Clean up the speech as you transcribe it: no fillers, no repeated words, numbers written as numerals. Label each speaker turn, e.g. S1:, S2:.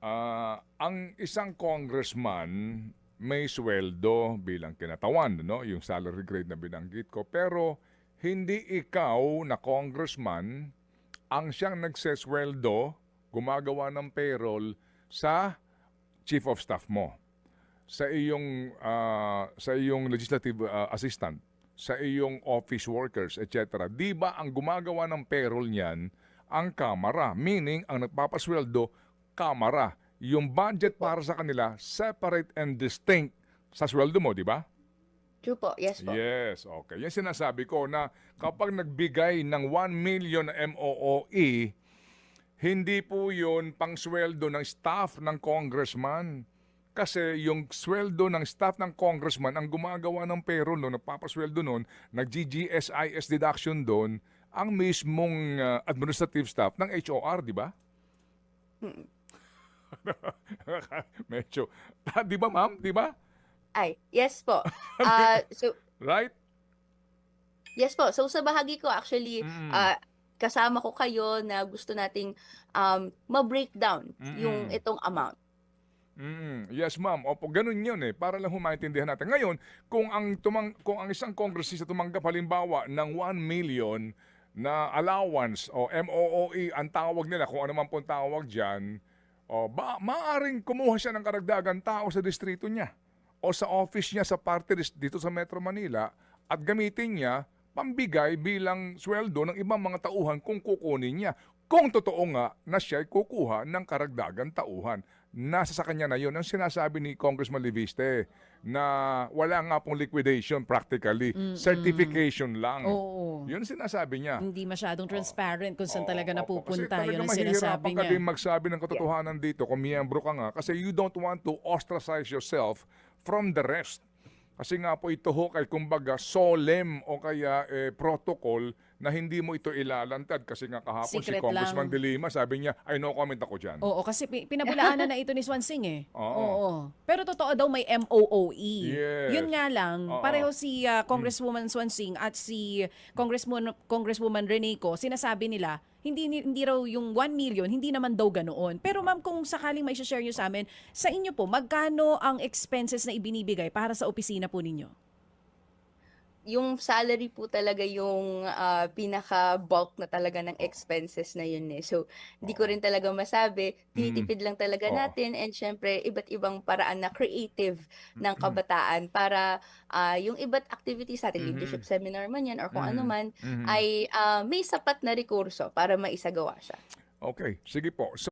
S1: Ang isang congressman may sweldo bilang kinatawan, no? Yung salary grade na binanggit ko. Pero hindi ikaw na congressman ang siyang nagsesweldo, gumagawa ng payroll sa chief of staff mo, sa iyong legislative assistant, sa iyong office workers, etc. Di ba ang gumagawa ng payroll niyan ang Kamara? Meaning, ang nagpapasweldo, Kamara. Yung budget
S2: Po.
S1: para sa kanila, separate and distinct sa sweldo mo, di ba?
S2: True po. Yes po.
S1: Yes, okay. Yan sinasabi ko na kapag nagbigay ng 1 million MOOE, hindi po yun pang sweldo ng staff ng congressman. Kasi yung sweldo ng staff ng congressman ang gumagawa ng payroll noon, nagpapasweldo noon, nag-GGSIS deduction doon, ang mismong administrative staff ng HOR, di ba?
S2: Mm.
S1: Medyo, di ba ma'am? Di ba?
S2: Ay, yes po. So,
S1: Right?
S2: yes po. So, sa bahagi ko actually,
S1: Mm.
S2: kasama ko kayo na gusto nating ma-breakdown yung
S1: Mm.
S2: itong amount.
S1: Yes, ma'am. Opo, ganun yun eh. Para lang humaintindihan natin. Ngayon, kung ang isang kongresista tumanggap halimbawa ng 1 million na allowance o MOOE, ang tawag nila, kung ano man pong tawag dyan, maaaring kumuha siya ng karagdagan tao sa distrito niya o sa office niya sa party list dito sa Metro Manila at gamitin niya pambigay bilang sweldo ng ibang mga tauhan kung kukunin niya. Kung totoo nga na siya ay kukuha ng karagdagan tauhan. Nasa sa kanya na yun. Ang sinasabi ni Congressman Leviste na wala nga pong liquidation practically. Certification lang.
S3: Oo.
S1: Yun ang sinasabi niya.
S3: Hindi masyadong transparent kung saan talaga
S1: Opo, kasi
S3: napupunta. Yun
S1: talagang
S3: ang sinasabi
S1: mahihirapan ka
S3: niya.
S1: din magsabi ng katotohanan dito kung miyembro ka nga kasi you don't want to ostracize yourself from the rest. Kasi nga po ito ho kay kumbaga solemn o kaya protocol na hindi mo ito ilalantad kasi nga kahapon si
S3: Secret
S1: Congressman
S3: lang.
S1: De Lima sabi niya, ay no comment ako dyan.
S3: Oo, kasi pinabulaanan na ito ni Swansing eh.
S1: Oo.
S3: Pero totoo daw may MOOE.
S1: Yes.
S3: Yun nga lang,
S1: Oo.
S3: pareho si Congresswoman Swansing at si Congresswoman Reneco, sinasabi nila, hindi raw yung 1 million, hindi naman daw ganoon. Pero ma'am, kung sakaling may share nyo sa amin, sa inyo po, magkano ang expenses na ibinibigay para sa opisina po ninyo?
S2: Yung salary po talaga yung pinaka-bulk na talaga ng expenses na yun eh. So, hindi ko rin talaga masabi. Tinitipid lang talaga
S1: Oo.
S2: natin and syempre, iba't ibang paraan na creative ng kabataan para yung iba't activities natin, leadership seminar man yan or kung ano man, ay may sapat na rekurso para maisagawa siya.
S1: Okay, sige po. So,